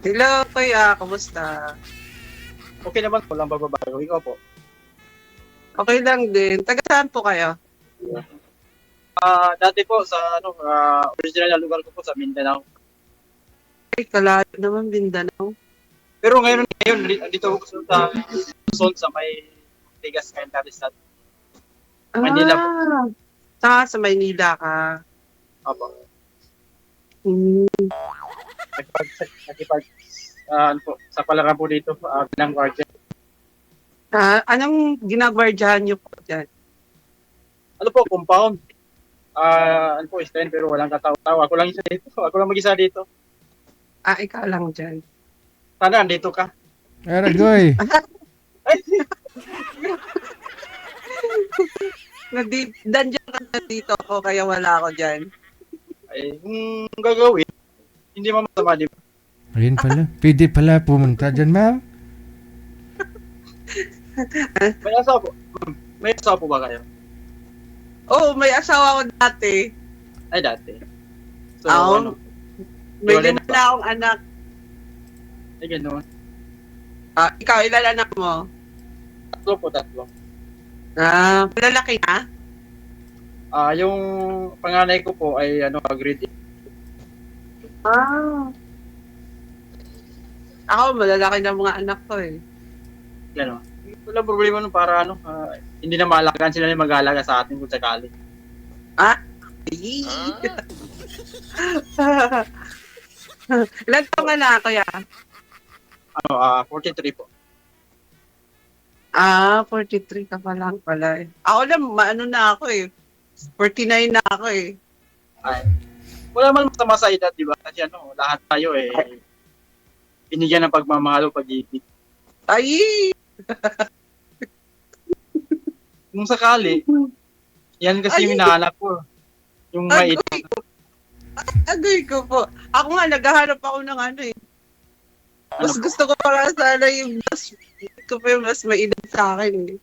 Hello, kuya. Kumusta? Okay naman po, walang pagbabago. Ikaw po. Okay lang din. Taga saan po kayo? Dati po sa original na lugar ko po sa Mindanao. Ay, kalayo naman, Mindanao. Pero ngayon dito ako sa Luzon sa may Tigas Cantaristan. Manila po. Ah, sa Maynila ka. Opo. Hmm. Nakipag ano po, sa palaran po dito, bilang guardian. Anong ginagwardyahan niyo po dyan? Ano po, compound. Ano po, stand pero walang katao-tao. Ako lang isa dito. Ako lang mag-isa dito. Ikaw lang dyan. Sana andito ka. Aragoy. Ay, Dandiyan ka dito ako, kaya wala ako dyan. kung gagawin, hindi mo masama, di ba? Ayun pala. Pwede pala pumunta dyan, ma'am. May asawa po. May asawa po ba kayo? Oh, may asawa ko dati. Ay, dati. So, Oo. ano? May Wala lima na. na akong anak. Ay, gano'n. Ikaw, ilan anak mo? Tatlo. Malalaki na? Yung panganay ko po ay grade 8. Ah. Ako, malalaki na mga anak ko eh. Gano'n. Wala problema nun para hindi na maalagaan sila yung mag-aalaga sa atin kung sakali. Ay. Ilan taong ka na, kuya? 43 po. 43 ka pa lang pala eh. Ako lang, maano na ako eh. 49 na ako eh. Ay, wala man masama sa edad, di ba? Kasi lahat tayo binigyan ng pagmamahal o pag-ibig. Ay! Kung sakali, yan kasi yung hinahanap ko. Yung may Agoy ko. Agoy ko po. Ako nga, naghahanap ako ng ano eh. Mas po? gusto ko para sana yung mas may edad sa akin eh.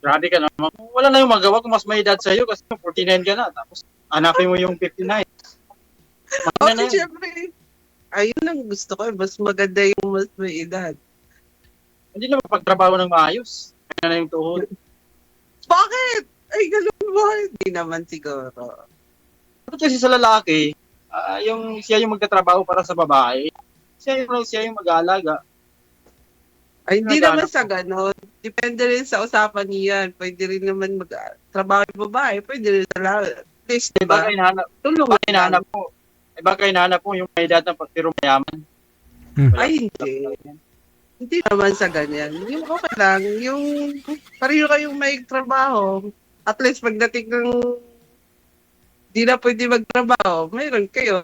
Grabe ka naman. Wala na yung magawa kung mas may edad sa'yo kasi 49 ka na. Tapos hanapin mo yung 59. Oh, Ano na yun? siyempre. Ayun ang gusto ko. Mas maganda yung mas may edad. Hindi na mapagtrabaho ng maayos. Kaya na yung tuhod. Bakit? Ay, ganun ba? Hindi naman siguro. Dapat kasi sa lalaki, siya yung magtatrabaho para sa babae. Siya yung mag-aalaga. Ay, hindi Naghahanap naman sa ganon. Depende rin sa usapan niyan. Pwede rin naman mag-trabaho yung babae. Pwede rin sa lahat. At least, Eh, diba? Tulungan baka hinahanap mo. Baka hinahanap mo yung may edad ng pero mayaman. Wala. Ay, hindi. Hindi naman sa ganyan. Yung okay lang. Yung pareho kayong may trabaho. At least pagdating ng di na pwede magtrabaho, mayroon kayo.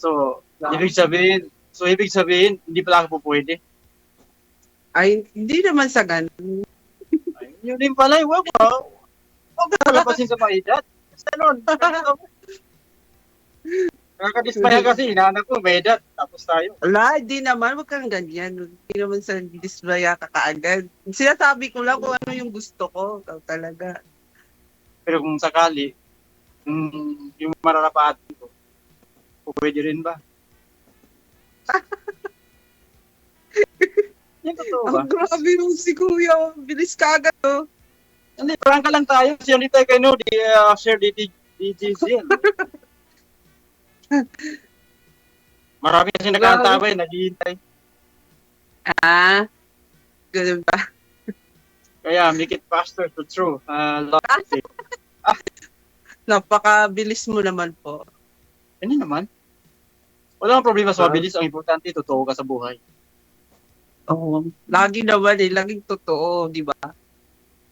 So, ibig sabihin, hindi pala ako po pwede. Ay, hindi naman sa ganun. Ay, yun din pala, wag mo. Huwag mo palapasin sa may edad. Kasi nakakadismaya kasi, hinahanap ko, may edad. Tapos tayo. Wala, hindi naman. Huwag kang ganyan. Hindi naman sa displaya ka kaagad. Sinasabi ko lang kung ano yung gusto ko. Ikaw talaga. Pero kung sakali, yung mararapatin ko, pwede rin ba? Yan totoo ba? Ang grabe yung si Kuya. Bilis ka agad, oh. Hindi, prangka lang tayo. Kasi hindi tayo kayo, share DGC. Marami kasi nag-aantabay, naghihintay. Ganun ba? Kaya, make it faster to true. Love it. Napakabilis mo naman po. Hindi naman. Wala nang problema sa mabilis. Ang importante, totoo ka sa buhay. Oo. Lagi naman eh. Laging totoo, di ba?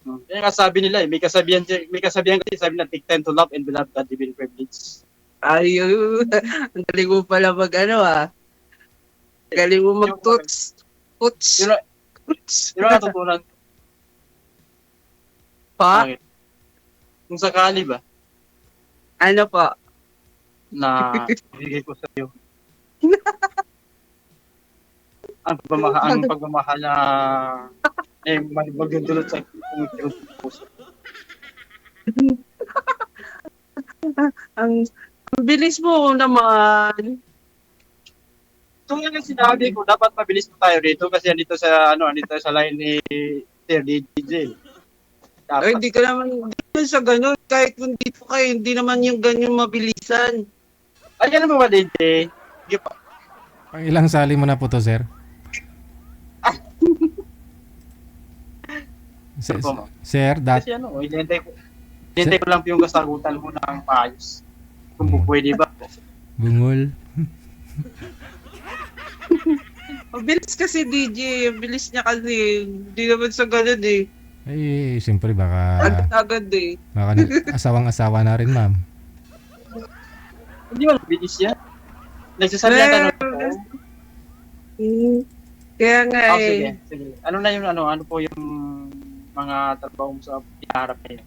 Kaya nga sabi nila may kasabihan kasi sabi na take time to love and be loved God divine privilege. Ayun. Ang galing mo pala Ang galing mo mag-tuts. Tuts. Yun Tuts. ang natutunan ko. Pa? Bakit? Kung sakali ba, Ano po? na ibigay ko sa iyo. ang pagmamahal na magdudulot sa puso. Ang bilis mo naman. Kung yung sinabi ko, dapat mabilis po tayo dito kasi andito sa line ni Sir DJ. Ay, Dapat. hindi naman sa ganun. Kahit kung dito kayo, hindi naman yung ganyan mabilisan. Ayan mo ba, DJ? Sige pa. Pang ilang sali mo na po to, sir? Sir, Opo. sir, Kasi hinihintay ko lang po yung kasagutan mo ng maayos. Kung pwede ba. bungol. Mabilis kasi DJ. Bilis niya kasi. Hindi naman sa ganun eh. Ay, siyempre baka Agad eh. asawang-asawa na rin, ma'am. Hindi mo bilis yan. Nagsasabihan tanong ko. Kaya nga Oh, eh. sige, sige. Ano po yung mga trabaho mo sa pinaharap ngayon?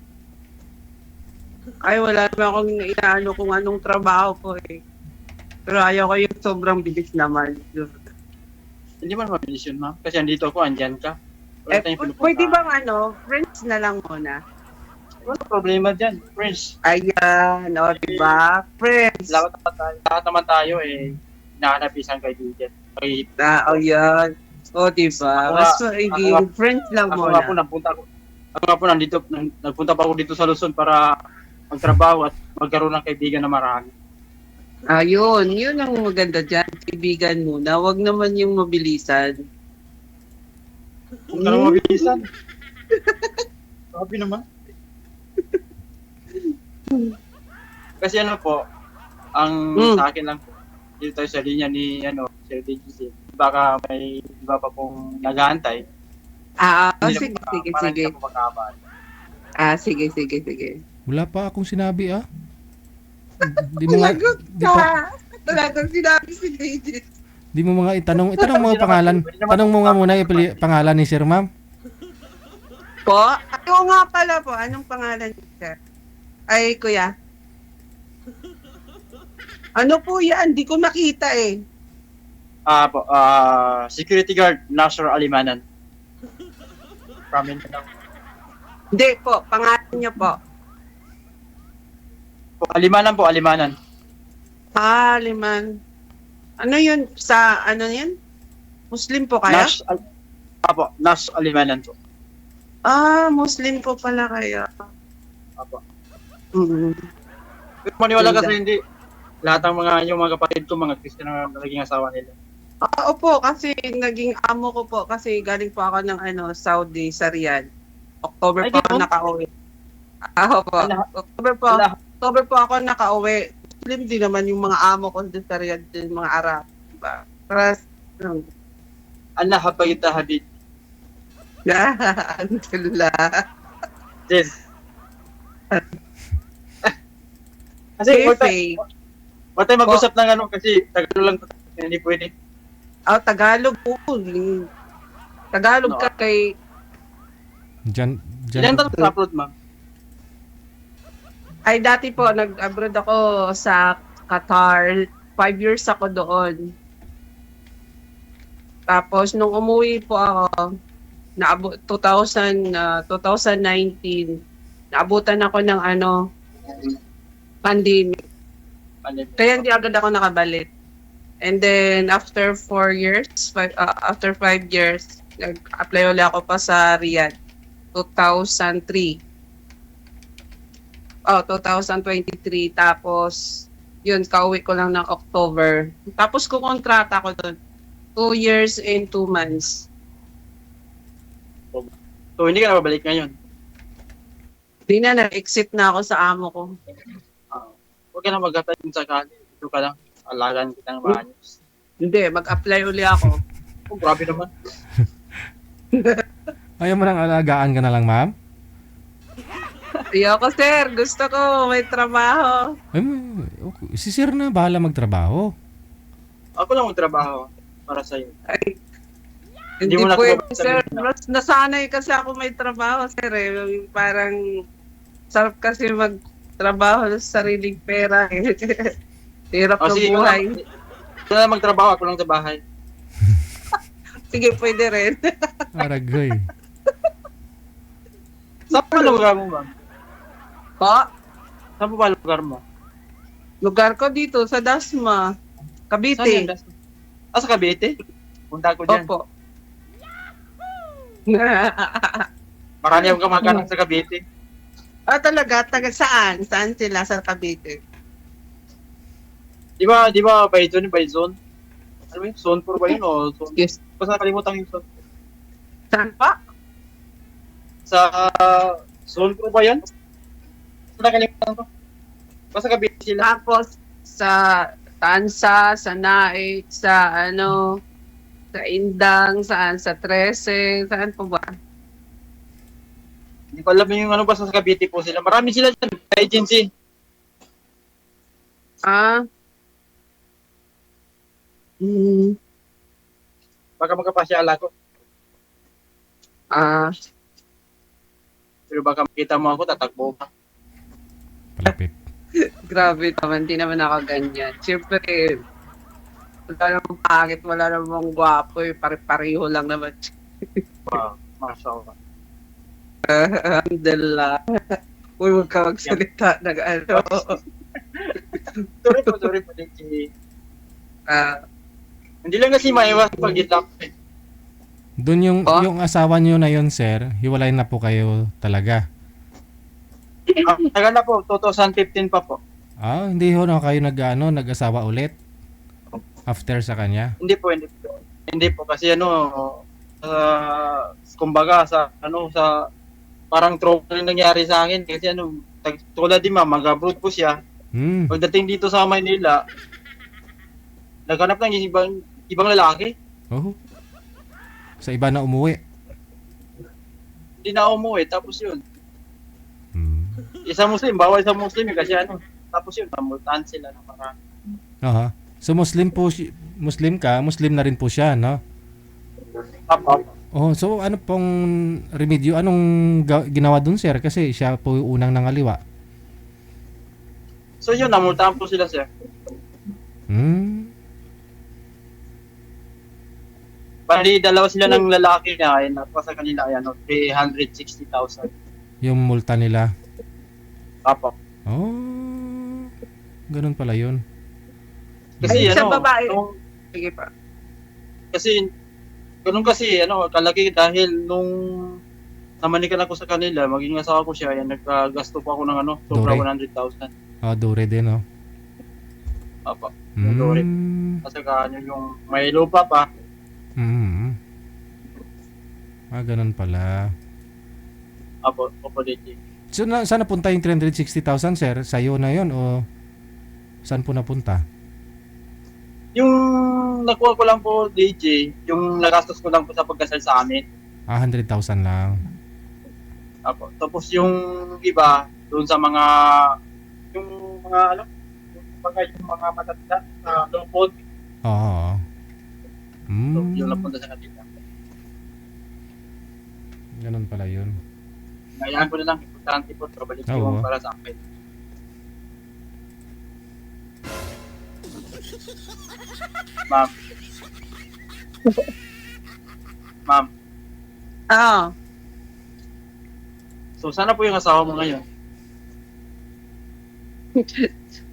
Ay, wala naman akong inaano kung anong trabaho ko eh. Pero ayaw ko yung sobrang bilis naman. Hindi mo mabilis yun, ma'am. Kasi andito ako, andyan ka. Wala tayong pinupuntahan. Pwede bang friends na lang muna? Wala problema dyan, friends. Ayan, o diba? Friends. Lahat naman tayo hinahanap isang kaibigan. Ayan. O diba? Mas maiging friends lang Ako nga po, muna. nagpunta pa ako dito sa Luzon para magtrabaho at magkaroon ng kaibigan na marami. Ayun, yun ang maganda dyan. Kaibigan muna. Huwag naman yung mabilisan. Kung ka mabilisan. Sabi naman. Kasi ang sa akin lang po, dito tayo sa linya ni Sir DGC. Baka may iba pa pong nag-aantay. Sige. Hindi na po magkakabahan. Sige. Wala pa akong sinabi, ah. Di mo nga, Lagot di pa, ka! Talagang sinabi si Lady. di mo mga itanong mo ang pangalan. Tanong mo nga muna yung pangalan ni Sir, ma'am. Po? Oo nga pala po. Anong pangalan niyo, sir? Ay, kuya. Ano po yan? Di ko makita eh. Security guard, Nasr Alimanan. From Mindanao. Hindi po. Pangalan niyo po. Alimanan. Liman. Ano yun? Yan? Muslim po kaya? Nas Alimanan po. Muslim po pala kaya. Apo. Mm-hmm. Pero maniwala kasi hindi. Lahat ng yung mga kapatid ko, mga Christian na naging asawa nila. Opo, kasi naging amo ko po kasi galing po ako ng Saudi sa Riyadh. October Ay, po ako ganun? nakauwi. Opo. October po ako nakauwi. Muslim din naman yung mga amo ko doon sa Riyadh, yung mga Arab. Diba? Para Allah habayita habib. Alhamdulillah. Yes. Kasi wala tayo mag-usap ng kasi Tagalog lang hindi pwede. Tagalog po. Tagalog ka kay... Diyan. Ilan taon sa upload, ma'am? Ay, dati po, nag-abroad ako sa Qatar. 5 years ako doon. Tapos, nung umuwi po ako, 2019, naabutan ako ng pandemic. Kaya hindi agad ako nakabalik. And then, after 4 years, after 5 years, nag-apply ulit ako pa sa Riyadh. 2023. 2023. Tapos, yun, kauwi ko lang ng October. Tapos, kukontrata ko doon. 2 years and 2 months. So, hindi ka na babalik ngayon? Hindi na, na-exit na ako sa amo ko. Huwag ka na mag-apply sa kanya. Ito ka lang. Alagaan kita ng maayos. Hindi, mag-apply uli ako. Oh, grabe naman. Ayaw mo nang alagaan ka na lang, ma'am? Ayoko, sir. Gusto ko may trabaho. Ay, okay. Si Sir na bahala magtrabaho. Ako lang magtrabaho para sa'yo. Ay, Hindi hindi mo na pwede, kumabalik sir. sa Mindanao. Mas nasanay kasi ako may trabaho, sir. Parang sarap kasi magtrabaho sa sariling pera. Hirap ng Sige, buhay. Ikaw na magtrabaho, ako lang sa bahay. Sige, pwede rin. Aragoy. Saan pa lugar mo, ma'am? Po, Saan pa lugar mo? lugar ko dito sa Dasma, Saan Cavite. yan? Sa Cavite? Punta ko dyan. Opo. Marami akong kamag-anak sa Cavite. Talaga? Taga saan? Saan sila sa Cavite? Di ba by zone? Ano yun? Zone 4 ba yun o zone? Yes. Basta nakalimutan yung zone. Saan pa? Sa zone 4 ba yun? Basta nakalimutan ko. Basta Cavite sila. Tapos sa Tansa, sa Naik, sa sa Indang, saan? Sa 13, saan po ba? Hindi ko alam yung ano, basta sa Cavite po sila. Marami sila dyan. Agency. Hmm. Baka magkapasyala ko. Pero baka makita mo ako, tatakbo ka. Palapit. Grabe naman, hindi naman ako ganyan. Siyempre, wala namang pangit, wala namang gwapo, pare-pareho lang naman. Wow, mashallah. Alhamdulillah. Uy, huwag ka magsalita ng ano. Sorry po, DJ. Ah, Hindi lang kasi maiwas pag itak. Doon Oh? yung asawa niyo na yun, sir, hiwalay na po kayo talaga. Tagal na po, 2015 pa po. Hindi ho na kayo nag-asawa ulit after sa kanya. Hindi po. Hindi po kasi kumbaga sa parang tropa na nangyari sa akin kasi tulad din mag-abroad po siya. Pagdating dito sa Maynila, naghanap ng ibang lalaki. Oh. Sa iba na umuwi. Hindi na umuwi, tapos yun. Hmm. Bawal sa Muslim kasi tapos yun, namultahan sila ng marami. Aha. So Muslim ka, Muslim na rin po siya, no? Apo. Oh, so ano pong remedyo? Anong ginawa dun, sir? Kasi siya po yung unang nangaliwa. So yun, namultahan po sila, sir. Bali, dalawa sila ng lalaki na ay napasa kanila ay 360,000. Yung multa nila. Apo. Oh. Ganun pala yun. Kasi Ay, sa babae. nung- sige pa. kasi ganun kasi kalaki dahil nung namanikan ako sa kanila, maging asawa ko siya, yan naggasto po ako ng sobra Dore. 100,000. Dure din, no? Apo. Dore. Kasi yung may lupa pa. Ganun pala. Apo dito. So, saan napunta yung 360,000, sir? Sa'yo na yon o saan po napunta? Yung nakuha ko lang po, DJ, yung nagastos ko lang po sa pagkasal sa amin. 100,000 lang. Apo. Tapos yung iba, doon sa yung mga matatanda na lupot, Oo. yung napunta sa kanila. Ganun pala yun. Ngayaan ko na lang, importante po, trabalik Oo. yung para sa akin. Ma'am. Ma'am, so sana po yung asawa mo ngayon.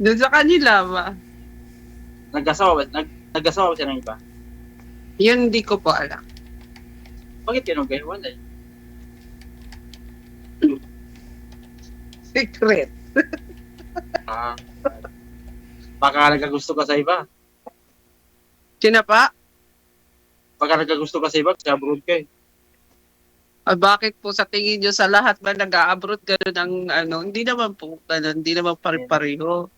Doon sa kanila ba? Nag-asawa ba siya ng iba? Yun, hindi ko po alam. Bakit ganun kayo? Wala eh. Secret. Baka nagkagusto ka sa iba. Sino pa? Baka nagkagusto ka sa iba, kasi abroad ka eh. Bakit po sa tingin nyo sa lahat ba nag-a-abroad ganun ang hindi naman po ganun, hindi naman pare-pareho.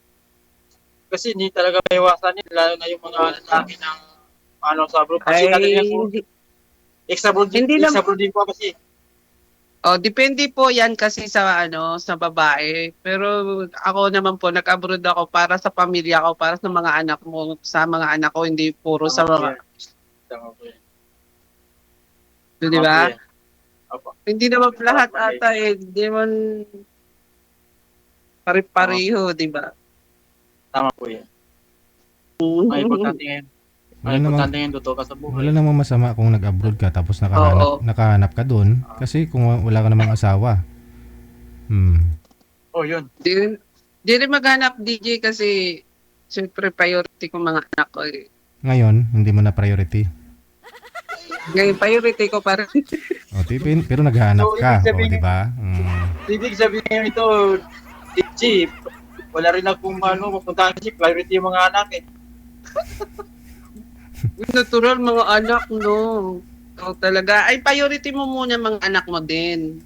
Kasi hindi talaga maiwasan yun, lalo na yung mga lalaki ng sa abroad. Kasi talaga po, Hindi. ex-abroad Hindi din po kasi. Depende po 'yan kasi sa babae. Pero ako naman po nag-abroad ako para sa pamilya ko, para sa mga anak mo, sa mga anak ko, hindi puro sa mga, Tama po yan. di ba? Opo. Hindi naman lahat ata hindi man pare-pareho, di ba? Tama po yan. Ang importante ngayon. Ang importante ngayon, totoo ka sa buhay. Wala namang masama kung nag-abroad ka tapos Oo. nakahanap ka doon. Kasi kung wala ka namang asawa. Yun. Di rin maghanap DJ kasi siyempre priority ko mga anak ko eh. Ngayon, hindi mo na priority. Ngayon, priority ko para O, pero naghahanap So, ka. ibig O, sabihin- di ba? Ibig sabihin ito, Chief, wala rin akong mapuntahan si priority yung mga anak eh. natural mga anak, no. So, talaga. Ay, priority mo muna mga anak mo din.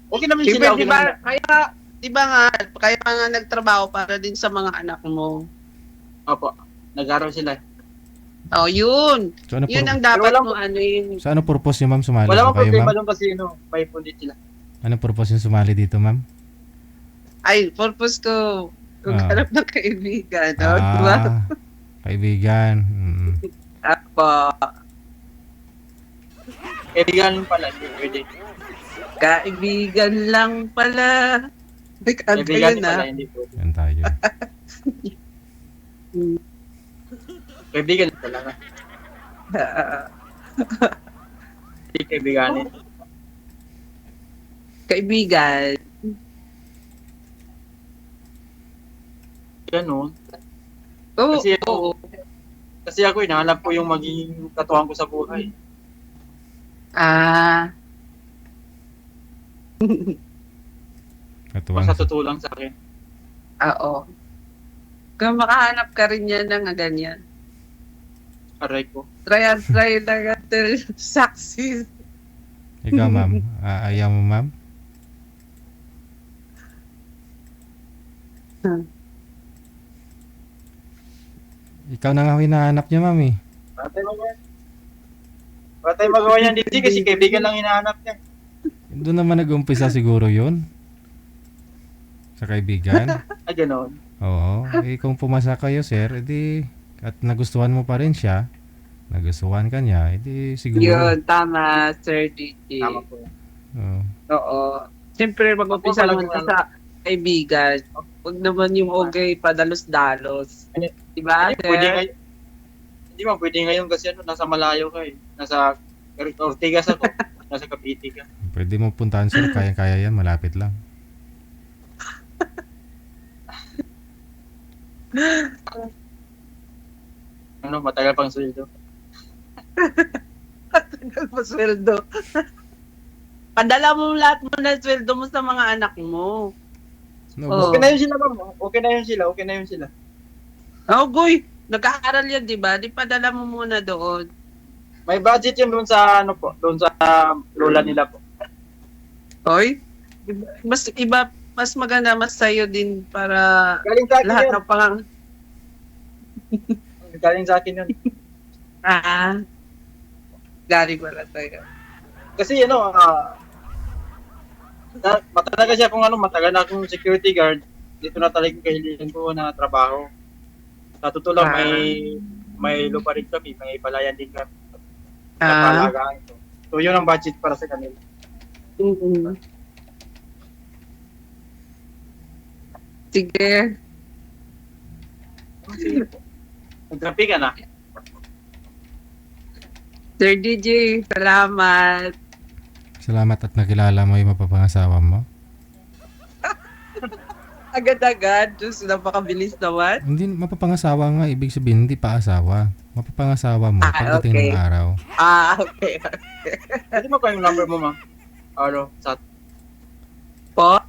Okay naman Siyempre, sila, okay di ba, naman. di ba nga, kaya nga nagtrabaho para din sa mga anak mo. Opo, nag-aral sila. Oh, yun. So, ano, Yun ang dapat Pero mo, ano yun. so, ano purpose niyo, ma'am, sumali Wala po akong kayo, problema ma'am? doon kasi may pundit sila. Ano purpose yung sumali dito, ma'am? Ay, purpose ko, kung Ah. hanap ng kaibigan, no? Diba? Kaibigan. Apo, Kaibigan pala, hindi pwede. kaibigan lang pala. May kanta Kaibigan yun, pala, ah. hindi pwede. Yan tayo. Kaibigan talaga. Hindi kaibiganin. Kaibigan. Ganun. Oo, Kasi oo. Kasi ako, hinahanap ko yung magiging katuwang ko sa buhay. Ah, Katuwang. Basta totoo lang sa akin. oo. Kung makahanap ka rin yan ng ganyan. Aray ko. Try and try lang until success. Ikaw, ma'am. Ayaw mo, ma'am? Ikaw na nga hinahanap niya, ma'am, eh. Patay magawa yan dito kasi kaibigan lang hinahanap niya. Doon naman nag-umpisa siguro yun. Sa kaibigan. Ay, gano'n. Oo. Eh, kung pumasa kayo, sir, edi, at nagustuhan mo pa rin siya, nagustuhan ka niya, edi siguro. Yun, tama, Sir DJ. Tama po. Oo. Oo. Siyempre, mag-umpisa Ako, muna palagi- sa kaibigan. Huwag naman yung okay padalos-dalos. Diba, Pwede sir? ngayon. Hindi mo, pwede ngayon kasi nasa malayo ka eh. Nasa Ortigas ako. Nasa Cavite ka. Pwede mo puntahan, sir. Kaya-kaya yan. Malapit lang. Ano, matagal pang sweldo. Tagal pa sweldo. Padala mo lahat mo na sweldo mo sa mga anak mo. No, Oo. Okay na yun sila, ma'am. Okay na yun sila. Okay na yun sila. Oh, Goy, nag-aaral yan, di ba? Di padala mo muna doon. May budget yun doon sa ano po, doon sa lola nila po. Oy, mas iba, mas maganda, mas sa'yo din para Galing sa akin lahat yun. ng pang... Galing sa akin yun. Galing wala sa'yo. Kasi matagal siya kung matagal na akong security guard. Dito na talagang kahilingan ko na trabaho. Sa totoo lang, may lupa rin kami, may palayan din kami. Sa palagaan ito. So yun ang budget para sa kanila. Sige. Nagkapi ka na. Sir DJ, salamat. Salamat at nakilala mo yung mapapangasawa mo. Agad-agad. Diyos, napakabilis naman. Hindi, mapapangasawa nga. Ibig sabihin, hindi pa asawa. Mapapangasawa mo pagdating okay. ng araw. Okay. Pwede mo pa yung number mo, ma'am? Sa Po?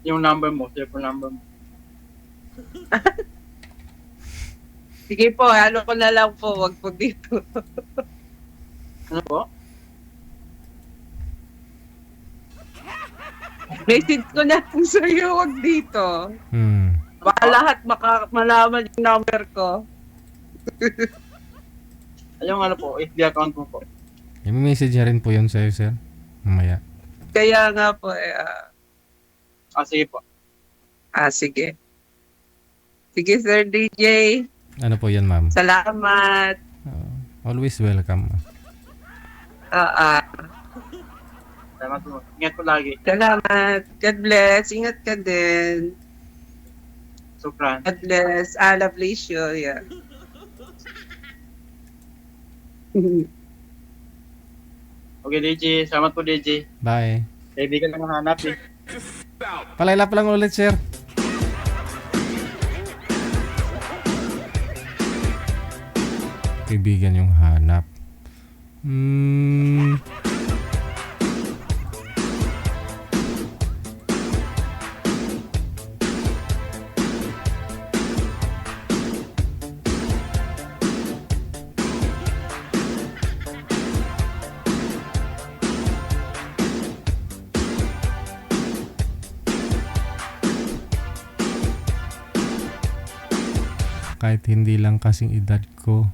yung number mo, cellphone number mo. Sige po, ano ko na lang po. Wag po dito. Ano po? Message ko na lang sa'yo. Wag dito. Baka lahat malaman yung number ko. Yung po, FB account mo po. I-message niya rin po yun sa'yo, sir. Mamaya. Kaya nga po, Sige po. sige. Sige, Sir DJ. Ano po yan, ma'am? Salamat. Always welcome. Salamat po. Ingat po lagi. Salamat. God bless. Ingat ka din. Sukran. God bless. Allah bless you. Yeah. Okay, DJ. Salamat po, DJ. Bye. Kaibigan lang hanap eh. Palailap lang ulit, sir. kaibigan yung hanap. Kahit hindi lang kasing edad ko,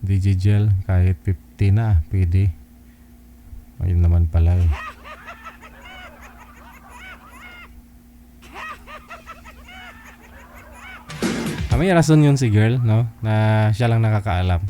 Digigel, kahit 50 na, pwede. Ayun naman pala eh. May rason yun si girl, no? Na siya lang nakakaalam.